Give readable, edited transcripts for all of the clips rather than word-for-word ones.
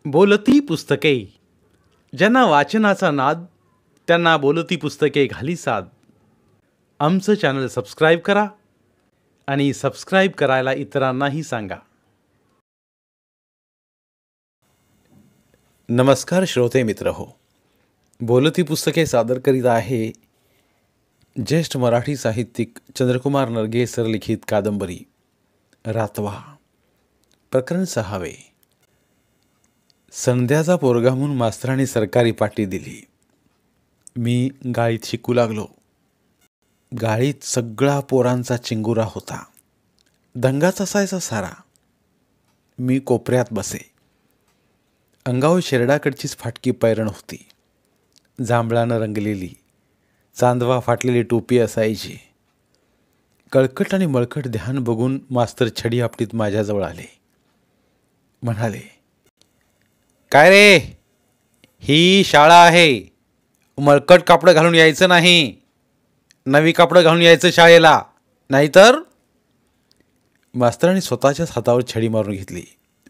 बोलती पुस्तके. ज्यांना वाचनाचा नाद त्यांना बोलती पुस्तके घाली साद. आमचं चॅनल सबस्क्राईब करा आणि सबस्क्राईब करायला इतरांनाही सांगा. नमस्कार श्रोते मित्र हो, बोलती पुस्तके सादर करीत आहे ज्येष्ठ मराठी साहित्यिक चंद्रकुमार नरगे सर लिखित कादंबरी रातवा, प्रकरण 6. संध्याचा पोरगा म्हणून मास्तरांनी सरकारी पाटी दिली. मी गाळीत शिकू लागलो. गाळीत सगळा पोरांचा चिंगुरा होता. दंगाच असायचा सारा. मी कोपऱ्यात बसे. अंगावर शेरडाकडचीच फाटकी पैरण होती. जांभळानं रंगलेली, चांदवा फाटलेली टोपी असायची. कळकट आणि मळकट ध्यान बघून मास्तर छडी आपटीत माझ्याजवळ आले. म्हणाले, काय रे, ही शाळा आहे. मळकट कापडं घालून यायचं नाही. नवी कापडं घालून यायचं शाळेला, नाहीतर. मास्तरांनी स्वतःच्याच हातावर छडी मारून घेतली.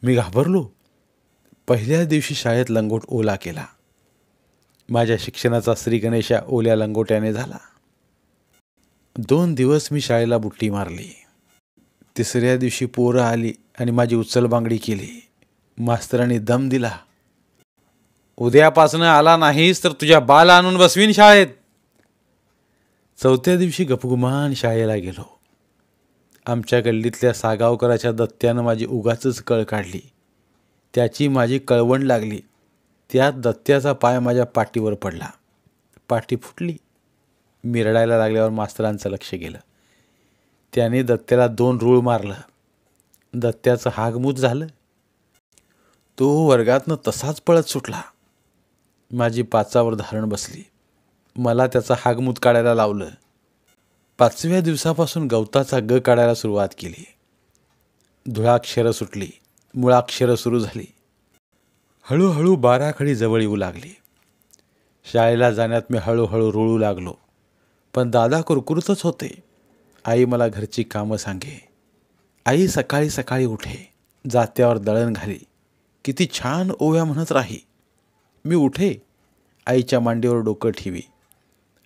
मी घाबरलो. पहिल्या दिवशी शाळेत लंगोट ओला केला. माझ्या शिक्षणाचा श्री गणेशा ओल्या लंगोट्याने झाला. 2 दिवस मी शाळेला बुट्टी मारली. 3ऱ्या दिवशी पोरं आली आणि माझी उचलबांगडी केली. मास्तरांनी दम दिला, उद्यापासनं आला नाहीस तर तुझ्या बाला आणून बसवीन शाळेत. 4थ्या दिवशी गपगुमान शाळेला गेलो. आमच्या गल्लीतल्या सागावकराच्या दत्त्यानं माझी उगाचच कळ काढली. त्याची माझी कळवण लागली. त्यात दत्त्याचा पाय माझ्या पाठीवर पडला. पाठी फुटली. मी रडायला लागल्यावर मास्तरांचं लक्ष गेलं. त्याने दत्त्याला 2 रूळ मारलं. दत्त्याचं हागमूत झालं. तो वर्गातनं तसाच पळत सुटला. माझी पाचावर धारण बसली. मला त्याचा हागमूत काढायला लावलं. 5व्या दिवसापासून गवताचा ग काढायला सुरुवात केली. धुळाक्षरं सुटली. मुळाक्षरं सुरू झाली. हळूहळू 12 खडी जवळ येऊ लागली. शाळेला जाण्यात मी हळूहळू रुळू लागलो. पण दादा कुरकुरतच होते. आई मला घरची कामं सांगे. आई सकाळी सकाळी उठे, जात्यावर दळण घाली, किती छान ओव्या म्हणत राही. मी उठे, आईच्या मांडीवर डोकं ठेवी.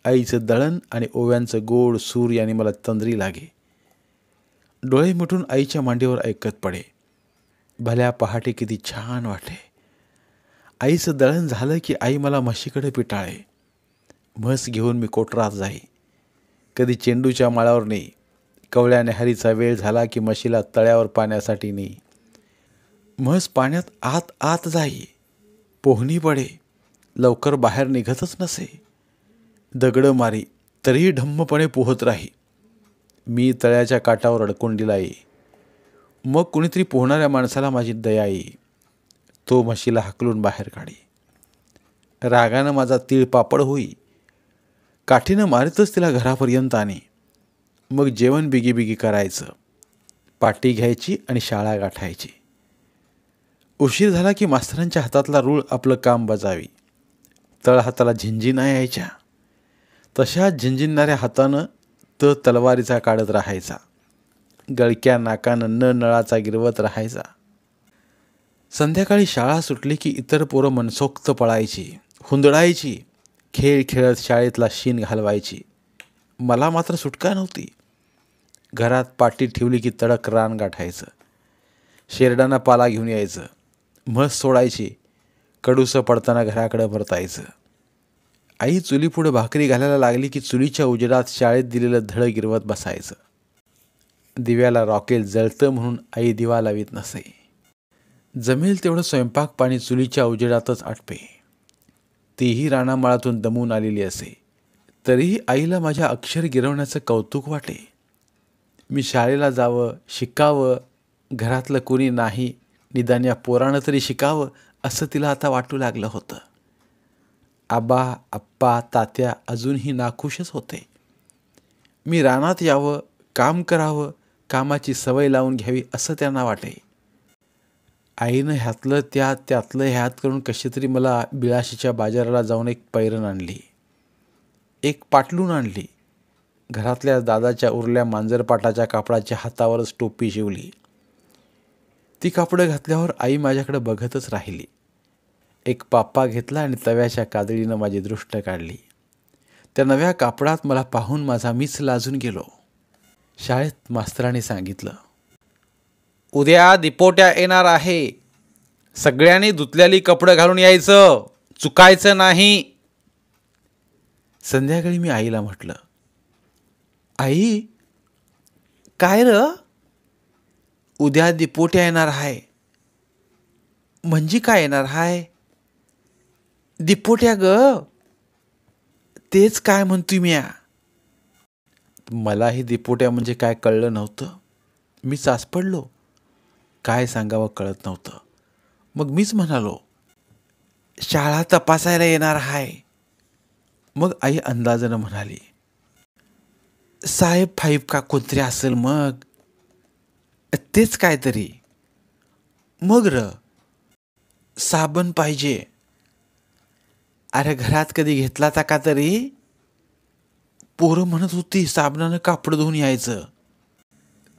आईचं दळण आणि ओव्यांचं गोड सूर याने मला तंद्री लागे. डोळे मिटून आईच्या मांडीवर ऐकत पडे. भल्या पहाटे किती छान वाटे. आईचं दळण झालं की आई मला म्हशीकडे पिटाळे. म्हस घेऊन मी कोटरात जाई. कधी चेंडूच्या माळावर नेई. कवळ्या न्याहारीचा वेळ झाला की म्हशीला तळ्यावर पाण्यासाठी नेई. म्हस पाण्यात आत आत जाई. पोहणी पडे, लवकर बाहेर निघतच नसे. दगडं मारी तरीही ढम्मपणे पोहत राही. मी तळ्याच्या काठावर अडकून दिला येई. मग कुणीतरी पोहणाऱ्या माणसाला माझी दया येई. तो म्हशीला हाकलून बाहेर काढी. रागानं माझा तीळ पापड होई. काठीनं मारीतच तिला घरापर्यंत आणे. मग जेवण बिगी बिगी करायचं. पाटी घ्यायची आणि शाळा गाठायची. उशीर झाला की मास्तरांच्या हातातला रूळ आपलं काम बजावी. तळहाताला झिंजिना यायच्या. तशा झिंजिनणाऱ्या हातानं तलवारीचा काढत राहायचा. गळक्या नाकानं न नळाचा गिरवत राहायचा. संध्याकाळी शाळा सुटली की इतर पोरं मनसोक्त पळायची, हुंदडायची. खेळ खेळत शाळेतला शीन घालवायची. मला मात्र सुटका नव्हती. घरात पाटी ठेवली की तडक रान गाठायचं. शेरडांना पाला घेऊन यायचं. म्हस सोडायची. कडूसं पडताना घराकडं परतायचं. आई चुलीपुढं भाकरी घालायला लागली की चुलीच्या उजेडात शाळेत दिलेलं धड गिरवत बसायचं. दिव्याला रॉकेल जळतं म्हणून आई दिवा लावीत नसे. जमेल तेवढं स्वयंपाक पाणी चुलीच्या उजेडातच आटपे. तीही रानामाळातून दमून आलेली असे. तरीही आईला माझ्या अक्षर गिरवण्याचं कौतुक वाटे. मी शाळेला जावं, शिकावं. घरातलं कोणी नाही, निदान या पोरानं तरी शिकावं असं तिला आता वाटू लागलं होतं. आबा, आप्पा, तात्या अजूनही नाखुशच होते. मी रानात यावं, काम करावं, कामाची सवय लावून घ्यावी असं त्यांना वाटे. आईनं ह्यातलं त्यात त्यातलं ह्यात करून कशी तरी मला बिळाशीच्या बाजाराला जाऊन एक पैरण आणली. एक पाटलून आणली. घरातल्या दादाच्या उरल्या मांजरपाटाच्या कापडाच्या हातावरच टोपी शिवली. ती कापडं घातल्यावर आई माझ्याकडे बघतच राहिली. एक पापा घेतला आणि तव्याच्या कादळीनं माझी दृष्ट काढली. त्या नव्या कापडात मला पाहून माझा मीच लाजून गेलो. शाळेत मास्तराने सांगितलं, उद्या दिपोट्या येणार आहे. सगळ्यांनी धुतलेली कपडं घालून यायचं, चुकायचं नाही. संध्याकाळी मी आईला म्हटलं, आई काय र, उद्या दिपोट्या येणार आहे म्हणजे काय येणार आहे? दिपोट्या ग, तेच काय म्हणतोय म्या. मलाही दिपोट्या म्हणजे काय कळलं नव्हतं. मी चाचपडलो, काय सांगावं कळत नव्हतं. मग मीच म्हणालो, शाळा तपासायला येणार आहे. मग आई अंदाजानं म्हणाली, साहेब फाईब का कोणतरी असेल मग, तेच काहीतरी. मग र, साबण पाहिजे. अरे घरात कधी घेतला का तरी? पोरं म्हणत होती साबणानं कापड धुवून यायचं.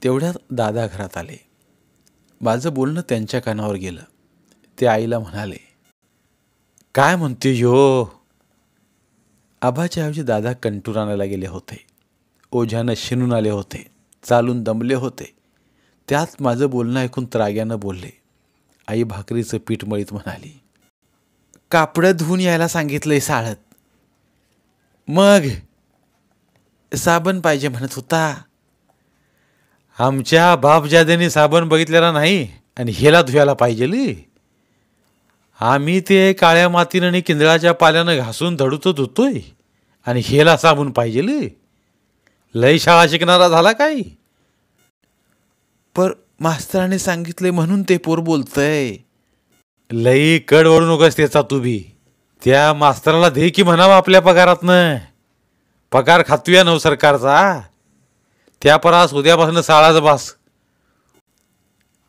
तेवढ्यात दादा घरात आले. माझं बोलणं त्यांच्या कानावर गेलं. ते आईला म्हणाले, काय म्हणते यो? आबाच्या ऐवजी दादा कंटूर आणायला गेले होते. ओझ्यानं शिनून आले होते. चालून दमले होते. त्यात माझं बोलणं ऐकून त्राग्यानं बोलले. आई भाकरीचं पीठ मळीत म्हणाली, कापडं धुवून यायला सांगितलंय साळत. मग साबण पाहिजे म्हणत होता. आमच्या बापजाद्याने साबण बघितलेला नाही आणि हेला धुयाला पाहिजे. आम्ही ते काळ्या मातीनं आणि किंदळाच्या पाल्यानं घासून धडूचं धुतोय आणि हेला साबण पाहिजे. लय शाळा शिकणारा झाला काय? पर मास्तराने सांगितले म्हणून ते पोर बोलतय. लई कड ओढू नकोस त्याचा तू बी. त्या मास्तराला दे की म्हणावं आपल्या पगारातनं. पगार खातूया नव सरकारचा. त्या परास उद्यापासून साळाच बास.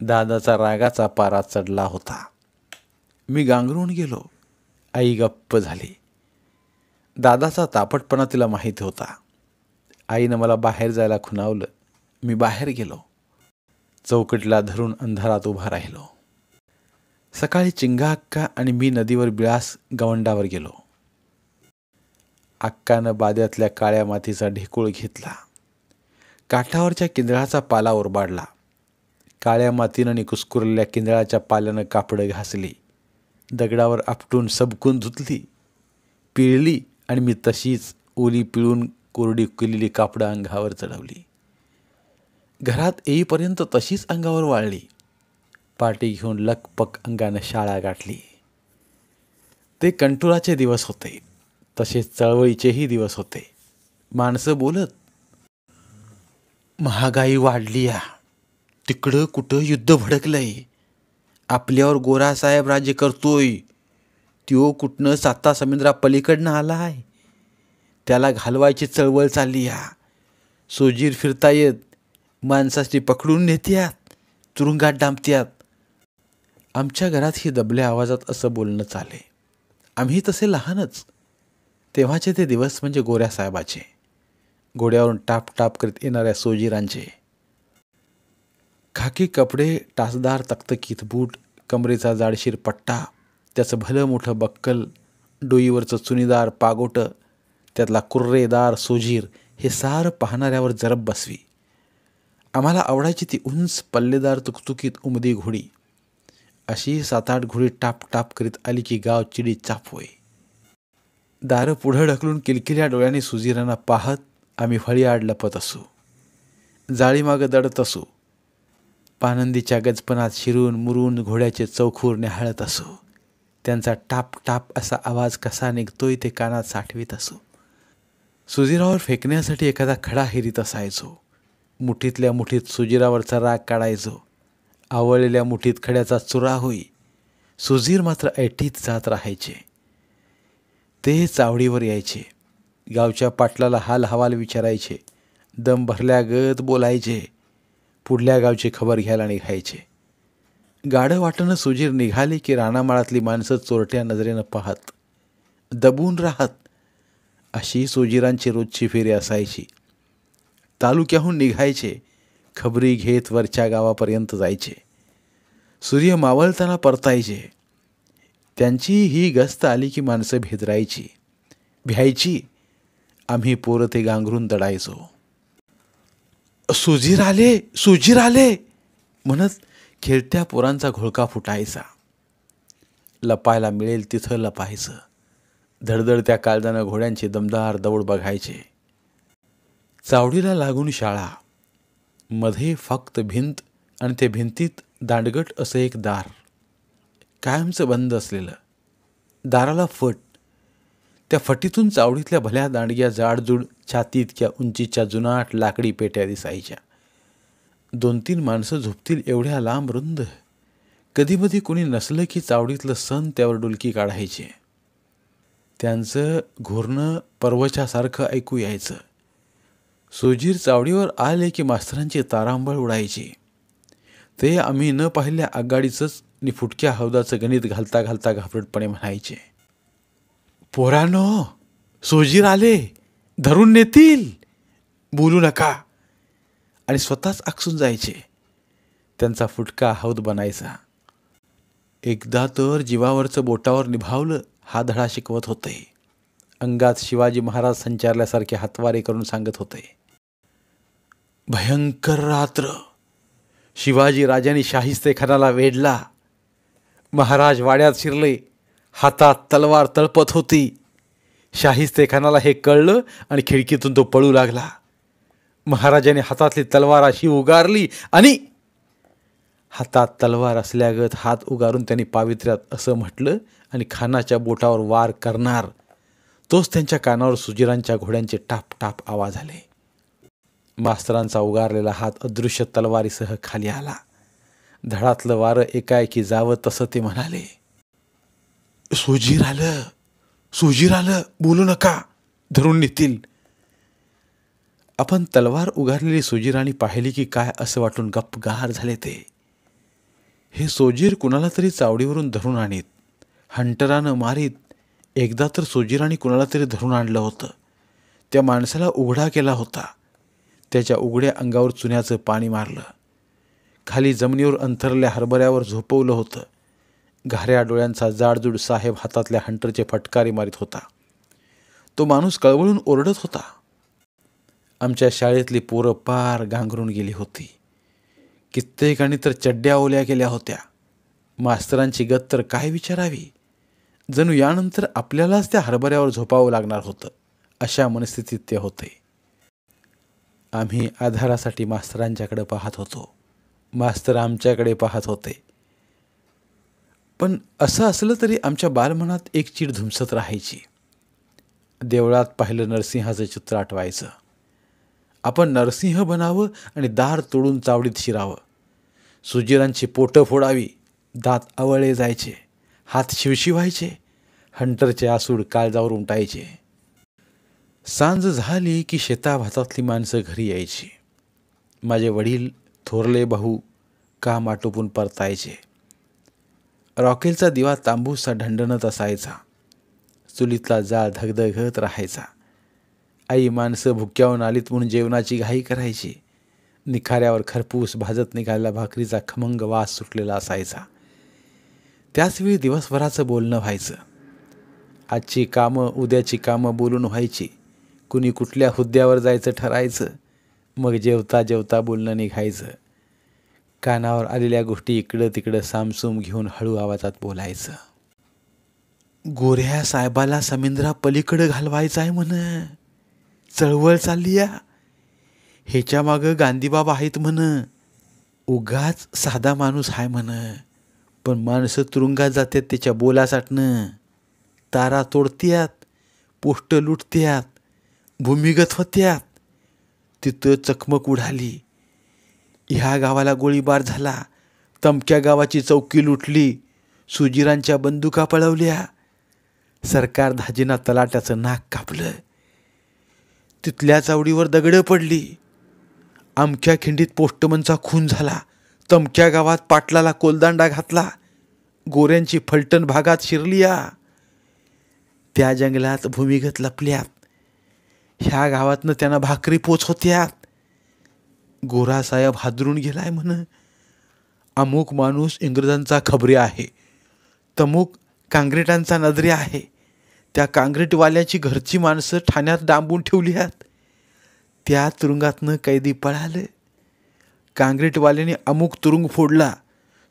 दादाचा रागाचा पारा चढला होता. मी गांगरून गेलो. आई गप्प झाली. दादाचा तापटपणा तिला माहीत होता. आईनं मला बाहेर जायला खुणावलं. मी बाहेर गेलो. चौकटीला धरून अंधारात उभा राहिलो. सकाळी चिंगा अक्का आणि मी नदीवर बिळास गवंडावर गेलो. अक्कानं बाद्यातल्या काळ्या मातीचा ढेकूळ घेतला. काठावरच्या किंदळाचा पाला ओरबाडला. काळ्या मातीनं आणि कुस्कुरलेल्या किंदळाच्या पाल्यानं कापडं घासली. दगडावर आपटून सबकून धुतली, पिळली आणि मी तशीच ओली पिळून कोरडी केलेली कापडं अंगावर चढवली. घरात येईपर्यंत तशीच अंगावर वाळली. पाटी घेऊन लकपक अंगानं शाळा गाठली. ते कंटुराचे दिवस होते. तसेच चळवळीचेही दिवस होते. माणसं बोलत, महागाई वाढली या, तिकडं कुठं युद्ध भडकलंय, आपल्यावर गोरासाहेब राज्य करतोय, त्यो कुठनं साता समुद्रा पलीकडनं आलाय, त्याला घालवायची चळवळ चालली या, सोजीर फिरतायत, माणसाची पकडून नेत्यात, तुरुंगात डांबत्यात. आमच्या घरात ही दबल्या आवाजात असं बोलणं चाले. आम्ही तसे लहानच. तेव्हाचे ते दिवस म्हणजे गोऱ्या साहेबाचे, घोड्यावरून टाप टाप करीत येणाऱ्या सोजीरांचे. खाकी कपडे, टाचदार तकतकीत बूट, कमरेचा जाडशीर पट्टा, त्याचं भलं मोठं बक्कल, डोईवरचं चुनीदार पागोटं, त्यातला कुर्रेदार सोजीर, हे सारं पाहणाऱ्यावर जरब बसवी. आम्हाला आवडायची ती उंच पल्लेदार तुकतुकीत उमदी घोडी. अशी 7-8 घोडी टाप टाप करीत आली की गाव चिडी चाप होय. दारं पुढं ढकलून किलकिल्या डोळ्यांनी सुजीरांना पाहत आम्ही फळीआड लपत असू, जाळीमागं दडत असू, पानंदीच्या गजपणात शिरून मुरून घोड्याचे चौखूर न्याहाळत असू. त्यांचा टाप टाप असा आवाज कसा निघतोय ते कानात साठवीत असू. सुजीरावर फेकण्यासाठी एखादा खडा हिरीत असायचो. मुठीतल्या मुठीत सुजीरावरचा राग काढायचो. आवळलेल्या मुठीत खड्याचा चुरा होई. सुजीर मात्र ऐटीत जात राहायचे. ते चावडीवर यायचे. गावच्या पाटलाला हाल हवाल विचारायचे. दम भरल्यागत बोलायचे. पुढल्या गावची खबर घ्यायला निघायचे. गाडं वाटणं सुजीर निघाले की रानामाळातली माणसं चोरट्या नजरेनं पाहत, दबून राहत. अशी सुजीरांची रोजची फेरी असायची. तालुक्याहून निघायचे. खबरी घेत वरच्या गावापर्यंत जायचे. सूर्य मावळताना परतायचे. त्यांची ही गस्त आली की माणसं भेदरायची, भ्यायची. आम्ही पोरं ते गांगरून दडायचो. सुजीर आले, सुजीर आले म्हणत खेळत्या पोरांचा घोळका फुटायचा. लपायला मिळेल तिथं लपायचं. धडधडत्या काळजानं घोड्यांची दमदार दौड बघायचे. चावडीला लागून शाळा, मध्ये फक्त भिंत आणि त्या भिंतीत दांडगट असं एक दार, कायमचं बंद असलेलं. दाराला फट. त्या फटीतून चावडीतल्या भल्या दांडग्या जाडजूड छाती इतक्या उंचीच्या जुनाट लाकडी पेट्या दिसायच्या. 2-3 माणसं झोपतील एवढ्या लांब रुंद. कधीमधी कुणी नसलं की चावडीतलं सण त्यावर डुलकी काढायचे. त्यांचं घोरणं पर्वच्यासारखं ऐकू यायचं. सुजीर चावडीवर आले की मास्तरांची तारांबळ उडायची. ते आम्ही न पाहिल्या आगगाडीचंच नि फुटक्या हौदाचं गणित घालता घालता घाबरटपणे म्हणायचे, पोरांनो, सुजीर आले, धरून नेतील, बोलू नका. आणि स्वतःच आकसून जायचे. त्यांचा फुटका हौद बनायचा. एकदा तर जीवावरचं बोटावर निभावलं हा धडा शिकवत होते. अंगात शिवाजी महाराज संचारल्यासारखे हातवारे करून सांगत होते. भयंकर रात्र. शिवाजी राजांनी शाहिस्तेखानाला वेढला. महाराज वाड्यात शिरले. हातात तलवार तळपत होती. शाहिस्तेखानाला हे कळलं आणि खिडकीतून तो पळू लागला. महाराजांनी हातातली तलवार अशी उगारली आणि हातात तलवार असल्यागत हात उगारून त्यांनी पावित्र्यात असं म्हटलं आणि खानाच्या बोटावर वार करणार तोच त्यांच्या कानावर सुजीरांच्या घोड्यांचे टाप टाप आवाज आले. मास्तरांचा उगारलेला हात अदृश्य तलवारीसह खाली आला. धडातलं वारं एकाएकी जावं तसं ते म्हणाले, सुजीर आलं, सुजीर आलं, बोलू नका, धरून नेतील. आपण तलवार उगारलेली सुजीराणी पाहिली की काय असं वाटून गप्पगार झाले ते. हे सोजीर कुणाला तरी चावडीवरून धरून आणीत, हंटरानं मारीत. एकदा तर सोजीराणी कुणाला तरी धरून आणलं होतं. त्या माणसाला उघडा केला होता. त्याच्या उघड्या अंगावर चुन्याचं पाणी मारलं. खाली जमिनीवर अंथरल्या हरभऱ्यावर झोपवलं होतं. घाऱ्या डोळ्यांचा जाडजूड साहेब हातातल्या हंटरचे फटकारी मारित होता. तो माणूस कळवळून ओरडत होता. आमच्या शाळेतली पोरं पार गांगरून गेली होती. कित्येकांनी तर चड्ड्या ओल्या केल्या होत्या. मास्तरांची गत तर काय विचारावी. जणू यानंतर आपल्यालाच त्या हरभऱ्यावर झोपावं लागणार होतं, अशा मनस्थितीत ते होते. आम्ही आधारासाठी मास्तरांच्याकडे पाहत होतो. मास्तर आमच्याकडे पाहत होते. पण असं असलं तरी आमच्या बालमनात एक चीड धुमसत राहायची. देवळात पाहिलं नरसिंहाचं चित्र आठवायचं. आपण नरसिंह बनावं आणि दार तोडून चावडीत शिरावं. सुजीरांची पोटं फोडावी. दात आवळले जायचे. हात शिवशिवायचे. हंटरचे आसूड काळजावर उमटायचे. सांज झाली की शेताभातातली माणसं घरी यायची. माझे वडील, थोरले भाऊ काम आटोपून परतायचे. रॉकेलचा दिवा तांबूसा ढंढणत असायचा. चुलीतला जाळ धगधगत राहायचा. आई माणसं भुक्यावून आलीत म्हणून जेवणाची घाई करायची. निखाऱ्यावर खरपूस भाजत निघालेला भाकरीचा खमंग वास सुटलेला असायचा. त्याचवेळी दिवसभराचं बोलणं व्हायचं. आजची कामं, उद्याची कामं बोलून व्हायची. कुणी कुठल्या हुद्द्यावर जायचं ठरायचं. मग जेवता जेवता बोलणं निघायचं. कानावर आलेल्या गोष्टी इकडं तिकडं सामसूम घेऊन हळू आवाजात बोलायचं. गोऱ्या साहेबाला समिंद्रा पलीकडं घालवायचं आहे म्हण. चळवळ चालली या. ह्याच्या मागं गांधीबाबा आहेत म्हण. उगाच साधा माणूस आहे म्हण. पण माणसं तुरुंगात जातात त्याच्या बोलासाठनं. तारा तोडत्यात, पोस्ट लुटत्यात, भूमिगत होत्यात. तिथं चकमक उडाली. ह्या गावाला गोळीबार झाला. तमक्या गावाची चौकी लुटली. सुजीरांच्या बंदुका पळवल्या. सरकार धाजीना तलाट्याचं नाक कापलं. तिथल्या चावडीवर दगडं पडली. अमक्या खिंडीत पोस्टमनचा खून झाला. तमक्या गावात पाटलाला कोलदांडा घातला. गोऱ्यांची फलटण भागात शिरली या. त्या जंगलात भूमिगत लपल्यात. ह्या गावातनं त्यांना भाकरी पोच होत्यात. गोरासाहेब हादरून गेलाय म्हण. अमुक माणूस इंग्रजांचा खबरी आहे. तमुक काँग्रेटांचा नजरे आहे. त्या काँग्रेटवाल्याची घरची माणसं ठाण्यात डांबून ठेवली आहेत. त्या तुरुंगातनं कैदी पळालं. काँग्रेटवाल्याने अमुक तुरुंग फोडला.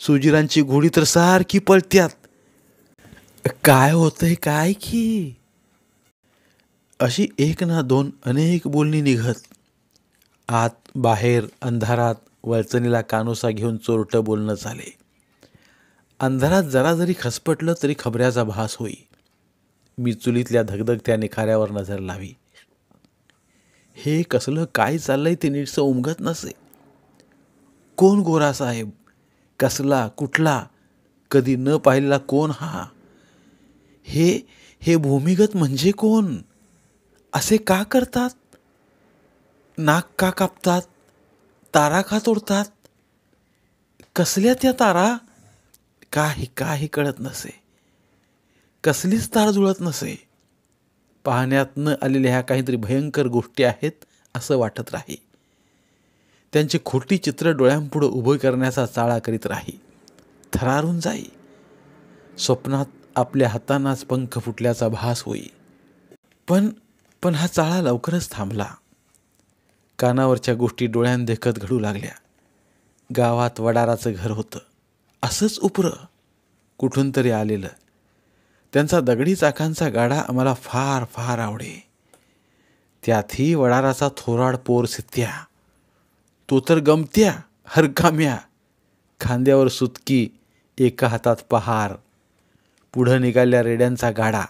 सुजिरांची घोडी तर सारखी पळत्यात. काय होतंय काय की. अशी एक ना दोन अनेक बोलणी निघत. आत बाहेर अंधारात वळचणीला कानोसा घेऊन चोरटं बोलणं झाले. अंधारात जरा जरी खसपटलं तरी खबऱ्याचा भास होई. मी चुलीतल्या धगधगत्या निखाऱ्यावर नजर लावी. हे कसलं काय चाललंय ते नीटसं उमगत नसे. कोण गोरा साहेब, कसला, कुठला, कधी न पाहिलेला कोण हा? हे भूमिगत म्हणजे कोण? असे का करतात? नाक का कापतात? तारा का तोडतात? कसल्या त्या तारा? काही कळत नसे. कसलीच तार जुळत नसे. पाहण्यात न आलेल्या ह्या काहीतरी भयंकर गोष्टी आहेत असं वाटत राही. त्यांची खोटी चित्र डोळ्यांपुढं उभं करण्याचा चाळा करीत राही. थरारून जाई. स्वप्नात आपल्या हातांनाच पंख फुटल्याचा भास होई. पण हा चाळा लवकरच थांबला. कानावरच्या गोष्टी डोळ्यात देखत घडू लागल्या. गावात वडाराचं घर होतं. असंच उपरं कुठून तरी आलेलं. त्यांचा दगडी चाकांचा गाडा आम्हाला फार फार आवडे. त्यातही वडाराचा थोराड पोर सित्या. तो तर गमत्या हरकाम्या. खांद्यावर सुतकी, एका हातात पहार, पुढं निघाल्या रेड्यांचा गाडा.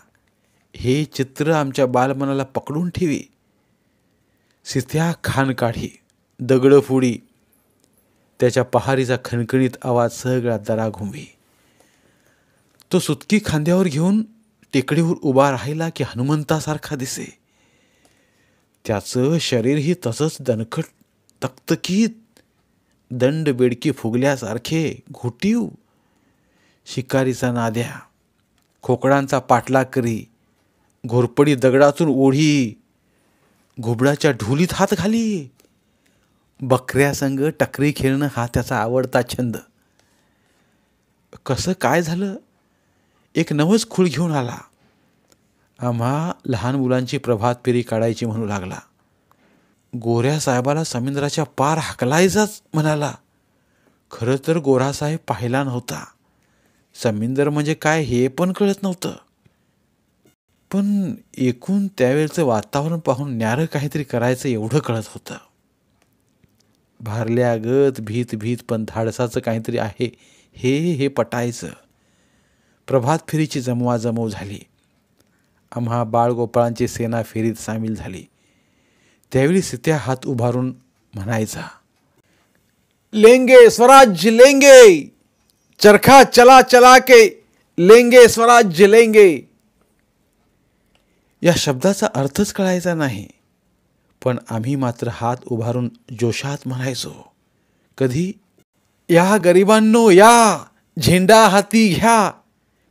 हे चित्र आमच्या बालमनाला पकडून ठेवी. सित्या खान काढी, दगडं फोडी. त्याच्या पहारीचा खणखणीत आवाज सगळा दरा घुमवी. तो सुतकी खांद्यावर घेऊन टेकडीवर उभा राहिला की हनुमंतासारखा दिसे. त्याचं शरीरही तसंच दणकट, तकतकीत, दंड बेडकी फुगल्यासारखे, घोटीव. शिकारीचा नाद्या, खोकडांचा पाठलाग करी, घोरपडी दगडातून ओढी, घुबडाच्या ढोलीत हात घाली. बकऱ्यासंग टकरी खेळणं हा त्याचा आवडता छंद. कसं काय झालं, एक नवच खूळ घेऊन आला. आम्हा लहान मुलांची प्रभात फेरी काढायची म्हणू लागला. गोऱ्या साहेबाला समुद्राच्या पार हाकलायचाच म्हणाला. खरं तर गोरासाहेब पाहिला नव्हता. समुद्र म्हणजे काय हे पण कळत नव्हतं. पण एकूण त्यावेळचं वातावरण पाहून न्यारं काहीतरी करायचं एवढं कळत होतं. भारल्यागत भीत भीत पण धाडसाचं काहीतरी आहे हे पटायचं. प्रभात फेरीची जमवाजमव झाली. आम्हा बाळगोपाळांची सेना फेरीत सामील झाली. त्यावेळी सित्या हात उभारून म्हणायचा, लेंगे स्वराज्य लेंगे, चरखा चला चला के लेंगे स्वराज्य लेंगे. या शब्दाचा अर्थच कळायचा नाही. पण आम्ही मात्र हात उभारून जोशात म्हणायचो. कधी, या गरिबांनो या, झेंडा हाती घ्या,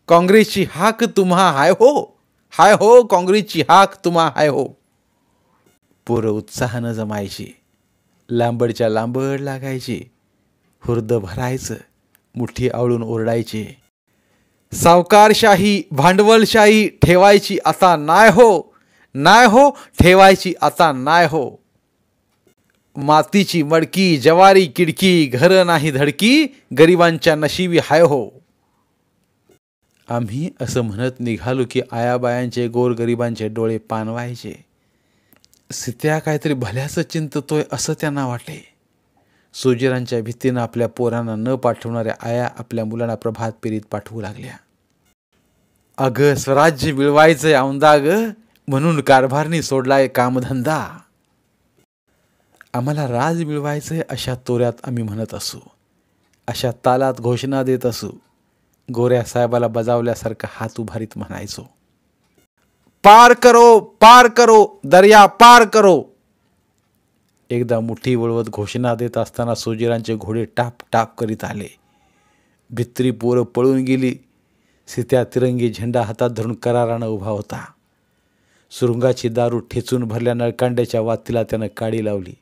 काँग्रेसची हाक तुम्हा हाय हो, हाय हो, काँग्रेसची हाक तुम्हा हाय हो. पोरं उत्साहानं जमायची. लांबडच्या लांबड लागायची. हुर्द भरायचं. मुठी आवळून ओरडायचे, सावकारशाही, भांडवलशाही ठेवायची आता नाय हो, नाय हो, ठेवायची आता नाय हो. मातीची मडकी, जवारी किडकी, घर नाही धडकी, गरिबांच्या नशिबी हाय हो. आम्ही असं म्हणत निघालो की आयाबायांचे गोरगरिबांचे डोळे पाणवायचे. सित्या काहीतरी भल्याचं चिंततोय असं त्यांना वाटे. सुजिरांच्या भीतीनं आपल्या पोरांना न पाठवणाऱ्या आया आपल्या मुलांना प्रभात फेरीत पाठवू लागल्या. अगं स्वराज्य मिळवायचंय औंदा ग, म्हणून कारभारनी सोडलाय कामधंदा. आम्हाला राज मिळवायचंय अशा तोऱ्यात आम्ही म्हणत असू. अशा तालात घोषणा देत असू. गोऱ्या साहेबाला बजावल्यासारखं हात उभारीत म्हणायचो, पार करो, पार करो, दर्या पार करो. एकदा मुठी वळवत घोषणा देत असताना सुजिरांचे घोडे टाप टाप करीत आले. भित्री पोरं पळून गेली. सित्या तिरंगी झेंडा हातात धरून करारानं उभा होता. सुरुंगाची दारू ठेचून भरल्या नळकांड्याच्या वातीला त्यानं काडी लावली.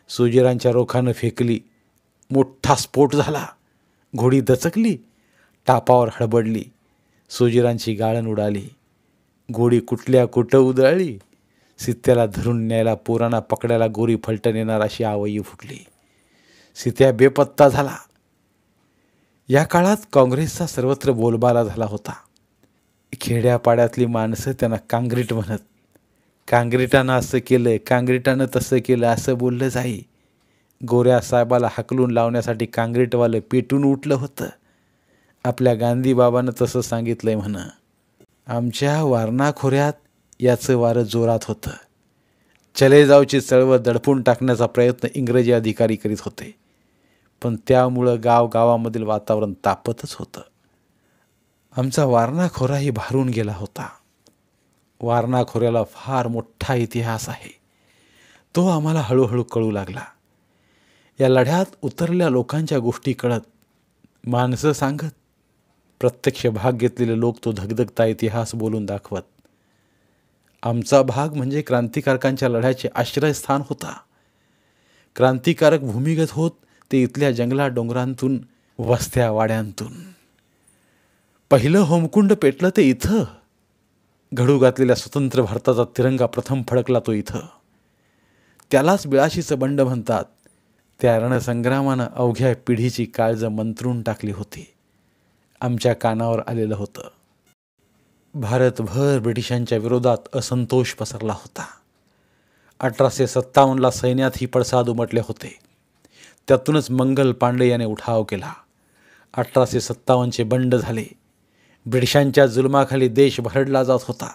सुजिरांच्या रोखानं फेकली. मोठा स्फोट झाला. घोडी दचकली. टापावर हडबडली. सोजिरांची गाळण उडाली. गोडी कुठल्या कुठं उधळली. सीत्याला धरून न्यायला पोरांना पकडायला गोरी फलटण येणार अशी आवई फुटली. सीत्या बेपत्ता झाला. या काळात काँग्रेसचा सर्वत्र बोलबाला झाला होता. खेड्यापाड्यातली माणसं त्यांना काँग्रेट म्हणत. काँग्रेटानं असं केलं, काँग्रेटानं तसं केलं असं बोललं जाई. गोऱ्या साहेबाला हाकलून लावण्यासाठी काँग्रेटवालं पेटून उठलं होतं. आपल्या गांधीबाबानं तसं सांगितलंय म्हण. आमच्या वारणा खोऱ्यात याचं वारं जोरात होतं. चले जावची चळवळ दडपून टाकण्याचा प्रयत्न इंग्रजी अधिकारी करीत होते. पण त्यामुळं गावामधील वातावरण तापतच होतं. आमचा वारणा खोराही भारून गेला होता. वारणा खोऱ्याला फार मोठा इतिहास आहे. तो आम्हाला हळूहळू कळू लागला. या लढ्यात उतरलेल्या लोकांच्या गोष्टी कळत, माणसं सांगत, प्रत्यक्ष भाग घेतलेले लोक तो धगधगता इतिहास बोलून दाखवत. आमचा भाग म्हणजे क्रांतिकारकांच्या लढ्याचे आश्रयस्थान होता. क्रांतिकारक भूमिगत होत ते इथल्या जंगला डोंगरांतून, वस्त्या वाड्यांतून. पहिलं होमकुंड पेटलं ते इथं. घडू घातलेल्या स्वतंत्र भारताचा तिरंगा प्रथम फडकला तो इथं. त्यालाच 82चं बंड म्हणतात. त्या रणसंग्रामानं अवघ्या पिढीची काळजं मंत्रून टाकली होती. आमच्या कानावर आलेलं होतं. भारतभर ब्रिटिशांच्या विरोधात असंतोष पसरला होता. 1857ला सैन्यातही पडसाद उमटले होते. त्यातूनच मंगल पांडे याने उठाव केला. 1857चे बंड झाले. ब्रिटिशांच्या जुलमाखाली देश भरडला जात होता.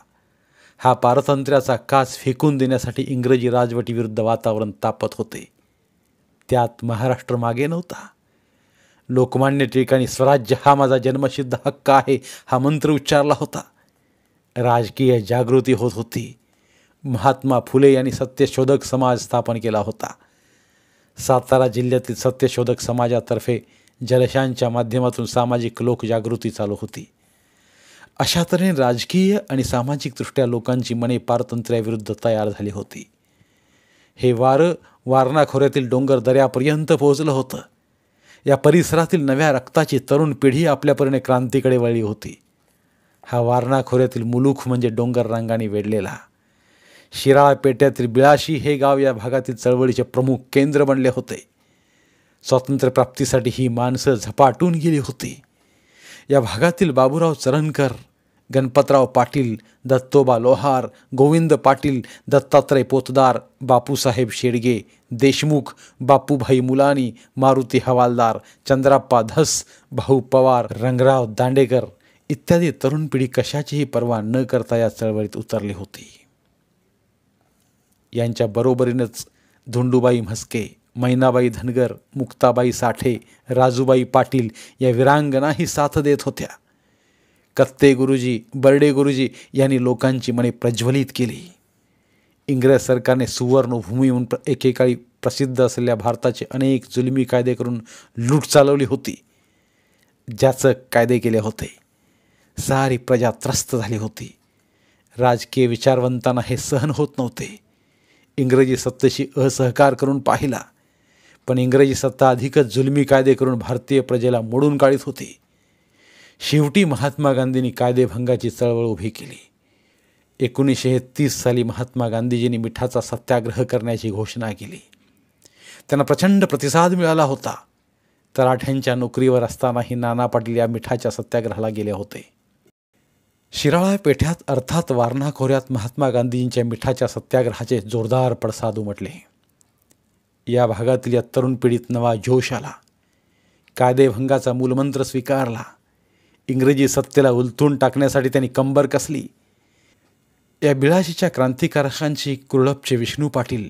हा पारतंत्र्याचा काच फेकून देण्यासाठी इंग्रजी राजवटीविरुद्ध वातावरण तापत होते. त्यात महाराष्ट्र मागे नव्हता. लोकमान्य टिळकांनी स्वराज्य हा माझा जन्मसिद्ध हक्क आहे हा मंत्र उच्चारला होता. राजकीय जागृती होत होती. महात्मा फुले यांनी सत्यशोधक समाज स्थापन केला होता. सातारा जिल्ह्यातील सत्यशोधक समाजातर्फे जलशांच्या माध्यमातून सामाजिक लोकजागृती चालू होती. अशा तऱ्हेने राजकीय आणि सामाजिकदृष्ट्या लोकांची मने पारतंत्र्याविरुद्ध तयार झाली होती. हे वारं वारणा खोऱ्यातील डोंगर दऱ्यापर्यंत पोहोचलं होतं. या परिसरातील नव्या रक्ताची तरुण पिढी आपल्यापरीने क्रांतीकडे वळली होती. हा वारणा खोऱ्यातील मुलूख म्हणजे डोंगर रांगांनी वेढलेला. शिराळा पेट्यातील बिळाशी हे गाव या भागातील चळवळीचे प्रमुख केंद्र बनले होते. स्वातंत्र्यप्राप्तीसाठी ही माणसं झपाटून गेली होती. या भागातील बाबूराव चरणकर, गणपतराव पाटील, दत्तोबा लोहार, गोविंद पाटील, दत्तात्रय पोतदार, बापूसाहेब शेडगे, देशमुख, बापूभाई मुलानी, मारुती हवालदार, चंद्राप्पा धस, भाऊ पवार, रंगराव दांडेकर इत्यादी तरुण पिढी कशाचीही पर्वा न करता या चळवळीत उतरली होती. यांच्या बरोबरीनंच धोंडूबाई म्हस्के, मैनाबाई धनगर, मुक्ताबाई साठे, राजूबाई पाटील या वीरांगनाही साथ देत होत्या. कत्ते गुरुजी, बर्डे गुरुजी यांनी लोकांची मने प्रज्वलित केली. इंग्रज सरकारने सुवर्णभूमी म्हणून एकेकाळी प्रसिद्ध असलेल्या भारताचे अनेक जुलमी कायदे करून लूट चालवली होती. ज्याचं कायदे केले होते सारी प्रजा त्रस्त झाली होती. राजकीय विचारवंतांना हे सहन होत नव्हते. इंग्रजी सत्तेशी असहकार करून पाहिला, पण इंग्रजी सत्ता अधिकच जुलमी कायदे करून भारतीय प्रजेला मोडून काढीत होती. शेवटी महात्मा गांधींनी कायदेभंगाची चळवळ उभी केली. 1930 साली महात्मा गांधीजींनी मिठाचा सत्याग्रह करण्याची घोषणा केली. त्यांना प्रचंड प्रतिसाद मिळाला होता. तराठ्यांच्या नोकरीवर असतानाही नाना पाटील या मिठाच्या सत्याग्रहाला गेले होते. शिराळा पेठ्यात अर्थात वारणा खोऱ्यात महात्मा गांधींच्या मिठाच्या सत्याग्रहाचे जोरदार पडसाद उमटले. या भागातील या तरुण पिढीत नवा जोश आला. कायदेभंगाचा मूलमंत्र स्वीकारला. इंग्रजी सत्तेला उलथून टाकण्यासाठी त्यांनी कंबर कसली. या बिळाशीच्या क्रांतिकारकांची कुरळपचे विष्णू पाटील,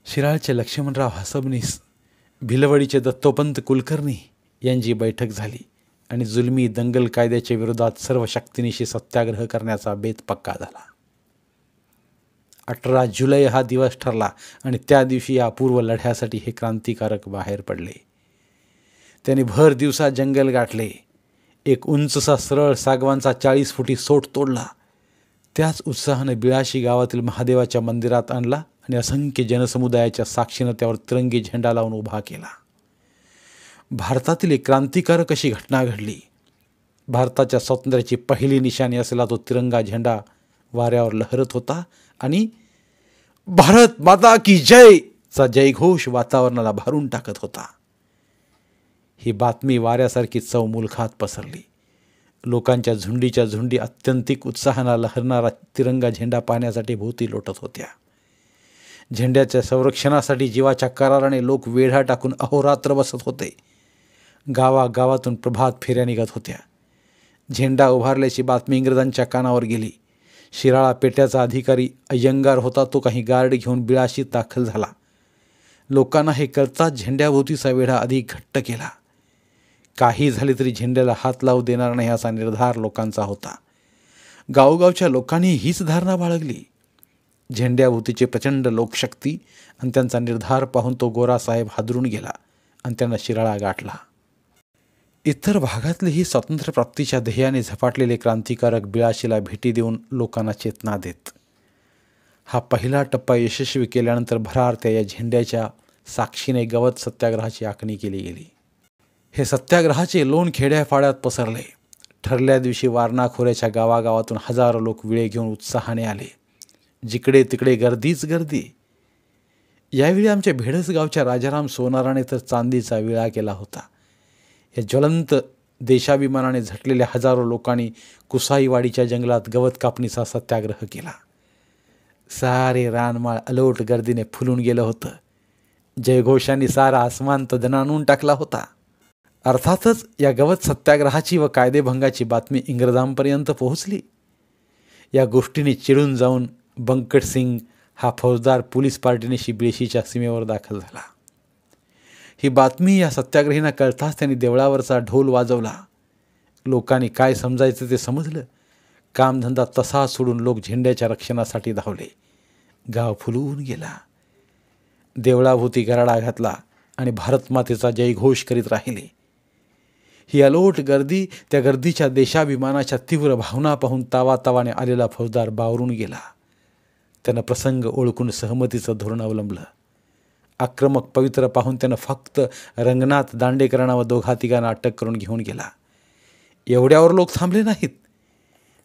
शिराळचे लक्ष्मणराव हसबनीस, भिलवडीचे दत्तोपंत कुलकर्णी यांची बैठक झाली आणि जुलमी दंगल कायद्याच्या विरोधात सर्व शक्तीनिशी सत्याग्रह करण्याचा बेत पक्का झाला. 18 जुलै हा दिवस ठरला आणि त्या दिवशी या अपूर्व लढ्यासाठी हे क्रांतिकारक बाहेर पडले. त्यांनी भर दिवसा जंगल गाठले. एक उंचसा सरळ सागवानचा 40 फुटी सोट तोडला. त्याच उत्साहाने बिळाशी गावातील महादेवाच्या मंदिरात आणला आणि असंख्य जनसमुदायाच्या साक्षीनं त्यावर तिरंगी झेंडा लावून उभा केला. भारतातील एक क्रांतिकारक अशी घटना घडली. भारताच्या स्वातंत्र्याची पहिली निशाणी असलेला तो तिरंगा झेंडा वाऱ्यावर लहरत होता आणि भारत माता की जय चा जयघोष वातावरणाला भारून टाकत होता. ही बातमी वाऱ्यासारखी चौमुलखात पसरली. लोकांच्या झुंडीच्या झुंडी अत्यंतिक उत्साहानं लहरणारा तिरंगा झेंडा पाहण्यासाठी भोवती लोटत होत्या. झेंड्याच्या संरक्षणासाठी जीवाच्या कराराने लोक वेढा टाकून अहोरात्र बसत होते. गावागावातून प्रभात फेऱ्या निघत होत्या. झेंडा उभारल्याची बातमी इंग्रजांच्या कानावर गेली. शिराळा पेट्याचा अधिकारी अय्यंगार होता तो काही गार्ड घेऊन बिळाशीत दाखल झाला. लोकांना हे कळताच झेंड्याभोवतीचा वेढा अधिक घट्ट केला. काही झाले तरी झेंड्याला हात लावू देणार नाही असा निर्धार लोकांचा होता. गावोगावच्या लोकांनी हीच धारणा बाळगली. झेंड्याभोवतीची प्रचंड लोकशक्ती आणि त्यांचा निर्धार पाहून तो गोरासाहेब हादरून गेला आणि त्यांना शिराळा गाठला. इतर भागातलेही स्वातंत्र्यप्राप्तीच्या ध्येयाने झपाटलेले क्रांतिकारक बिळाशीला भेटी देऊन लोकांना चेतना देत. हा पहिला टप्पा यशस्वी केल्यानंतर भरारत्या या झेंड्याच्या साक्षीने गवत सत्याग्रहाची आखणी केली गेली. हे सत्याग्रहाचे लोण खेड्यापाड्यात पसरले. ठरल्या दिवशी वारणा खोऱ्याच्या गावागावातून हजारो लोक विळे घेऊन उत्साहाने आले. जिकडे तिकडे गर्दीच गर्दी. यावेळी आमच्या भेडस गावच्या राजाराम सोनाराने तर चांदीचा विळा केला होता. या ज्वलंत देशाभिमानाने झटलेल्या हजारो लोकांनी कुसाईवाडीच्या जंगलात गवत कापणीचा सत्याग्रह केला. सारे रानमाळ अलोट गर्दीने फुलून गेलं होतं. जयघोषांनी सारा आसमान दणाणून टाकला होता. अर्थातच या गवत सत्याग्रहाची व कायदेभंगाची बातमी इंग्रजांपर्यंत पोहोचली. या गोष्टीने चिडून जाऊन बंकट सिंग हा फौजदार पोलीस पार्टीनिशी बिळशीच्या सीमेवर दाखल झाला. ही बातमी या सत्याग्रहींना कळताच त्यांनी देवळावरचा ढोल वाजवला. लोकांनी काय समजायचं ते समजलं. कामधंदा तसा सोडून लोक झेंड्याच्या रक्षणासाठी धावले. गाव फुलवून गेला. देवळाभोवती गराडा घातला आणि भारतमातेचा जयघोष करीत राहिले. ही अलोट गर्दी, त्या गर्दीच्या देशाभिमानाच्या तीव्र भावना पाहून तावातावाने आलेला फौजदार बावरून गेला. त्यानं प्रसंग ओळखून सहमतीचं धोरण अवलंबलं. आक्रमक पवित्र पाहून त्यानं फक्त रंगनाथ दांडेकरांना व दोघा तिघांना अटक करून घेऊन गेला. एवढ्यावर लोक थांबले नाहीत.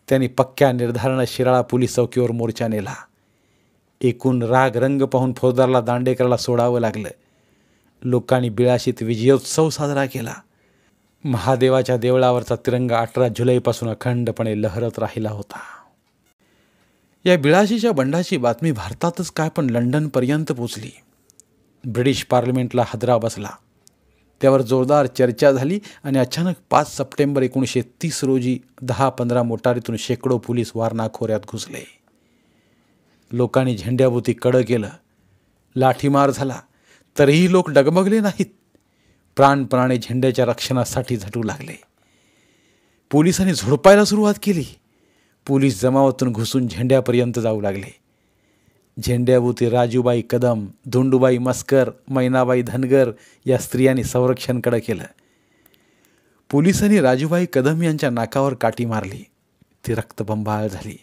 त्यांनी पक्क्या निर्धारानं शिराळा पोलीस चौकीवर मोर्चा नेला. एकूण राग रंग पाहून फौजदारला दांडेकराला सोडावं लागलं. लोकांनी बिळाशीत विजयोत्सव साजरा केला. महादेवाच्या देवळावरचा तिरंगा 18 जुलैपासून अखंडपणे लहरत राहिला होता. या बिळाशीच्या बंडाची बातमी भारतातच काय पण लंडनपर्यंत पोचली. ब्रिटिश पार्लमेंटला हादरा बसला. त्यावर जोरदार चर्चा झाली आणि अचानक 5 सप्टेंबर 1930 रोजी 10-15 मोटारीतून शेकडो पोलीस वारणा खोऱ्यात घुसले. लोकांनी झेंड्याभोवती कडं केलं. लाठीमार झाला तरीही लोक डगमगले नाहीत. प्राणपणाने झेंड्याच्या रक्षणासाठी झटू लागले. पोलिसांनी झोडपायला सुरुवात केली. पोलीस जमावातून घुसून झेंड्यापर्यंत जाऊ लागले. झेंड्याभोवती राजूबाई कदम, धोंडूबाई मस्कर, मैनाबाई धनगर या स्त्रियांनी संरक्षण कडं केलं. पोलिसांनी राजूबाई कदम यांच्या नाकावर काठी मारली. ती रक्तबंबाळ झाली.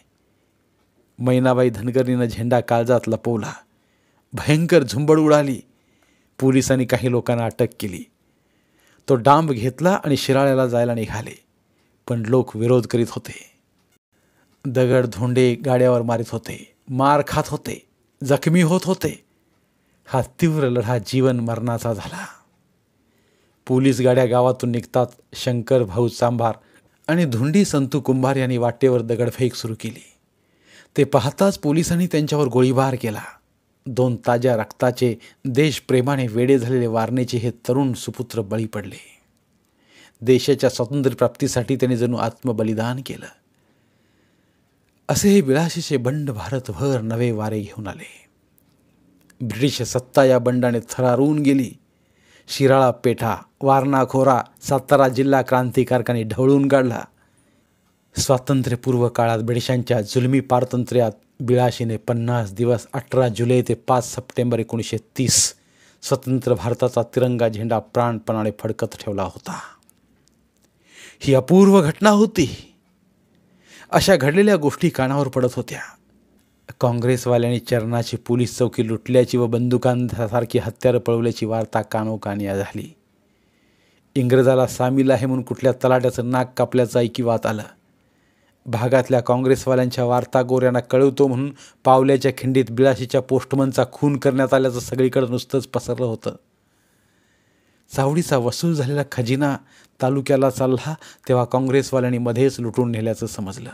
मैनाबाई धनगरीनं झेंडा काळजात लपवला. भयंकर झुंबड उडाली. पोलिसांनी काही लोकांना अटक केली. तो डांब घेतला आणि शिराळ्याला जायला निघाले. पण लोक विरोध करीत होते. दगड धोंडे गाड्यावर मारित होते. मार खात होते. जखमी होत होते. हा तीव्र लढा जीवन मरणाचा झाला. पोलीस गाड्या गावातून निघतात. शंकर भाऊ चांभार आणि धुंडी संतू कुंभार यांनी वाटेवर दगडफेक सुरू केली. ते पाहताच पोलिसांनी त्यांच्यावर गोळीबार केला. 2 ताज्या रक्ताचे देशप्रेमाने वेडे झालेले वारणेचे हे तरुण सुपुत्र बळी पडले. देशाच्या स्वातंत्र्यप्राप्तीसाठी त्यांनी जणू आत्मबलिदान केलं. असे हे बिळाशीचे बंड भारतभर नवे वारे घेऊन आले. ब्रिटिश सत्ता या बंडाने थरारून गेली. शिराळा पेठा, वारणा खोरा, सातारा जिल्हा क्रांतिकारकांनी ढवळून काढला. स्वातंत्र्यपूर्व काळात ब्रिटिशांच्या जुलमी पारतंत्र्यात बिळाशीने 50 दिवस 18 जुलै ते 5 सप्टेंबर 1930 स्वतंत्र भारताचा तिरंगा झेंडा प्राणपणाने फडकत ठेवला होता. ही अपूर्व घटना होती. अशा घडलेल्या गोष्टी कानावर पडत होत्या. काँग्रेसवाल्यांनी चरणाची पोलीस चौकी लुटल्याची व बंदुकांसारखी हत्यारं पळवल्याची वार्ता कानोकानी झाली. इंग्रजाला सामील आहे म्हणून कुठल्या तलाट्याचं नाक कापल्याचं ऐकिवात आलं. भागातल्या काँग्रेसवाल्यांच्या वार्तागोऱ्यांना कळवतो म्हणून पावल्याच्या खिंडीत बिळाशीच्या पोस्टमनचा खून करण्यात आल्याचं सगळीकडे नुसतंच पसरलं होतं. चावडीचा वसूल झालेला खजिना तालुक्याला चालला तेव्हा काँग्रेसवाल्यांनी मध्येच लुटून नेल्याचं समजलं.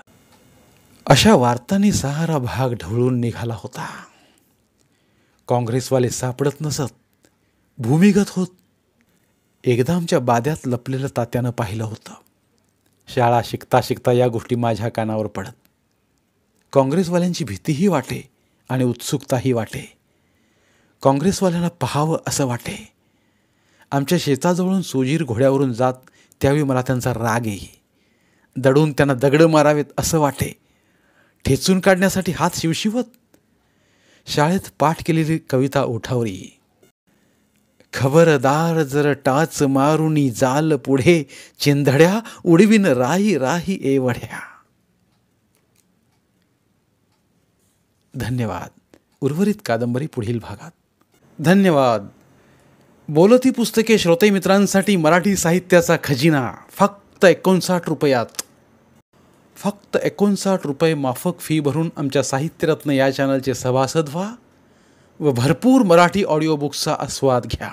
अशा वार्तांनी सारा भाग ढवळून निघाला होता. काँग्रेसवाले सापडत नसत, भूमिगत होत. एकदा आमच्या बाद्यात लपलेलं तात्यानं पाहिलं होतं. शाळा शिकता शिकता या गोष्टी माझ्या कानावर पडत. काँग्रेसवाल्यांची भीतीही वाटे आणि उत्सुकताही वाटे. काँग्रेसवाल्यांना पाहावं असं वाटे. आमच्या शेताजवळून सोजीर घोड्यावरून जात त्यावेळी मला त्यांचा राग येई. दडून त्यांना दगडं मारावेत असं वाटे. ठेचून काढण्यासाठी हात शिवशिवत. शाळेत पाठ केलेली कविता ओठावर येई. खबरदार जर टाच मारुनी जाल पुढे, चिंधड्या उडविन राही राही एवढ्या. धन्यवाद. उर्वरित कादंबरी पुढील भागात. धन्यवाद. बोलती पुस्तके श्रोते मित्रांसाठी मराठी साहित्याचा खजिना फक्त 59 रुपयात. फक्त 59 रुपये माफक फी भरून आमच्या साहित्यरत्न या चॅनलचे सभासद व्हा व भरपूर मराठी ऑडिओ बुक्सचा आस्वाद घ्या.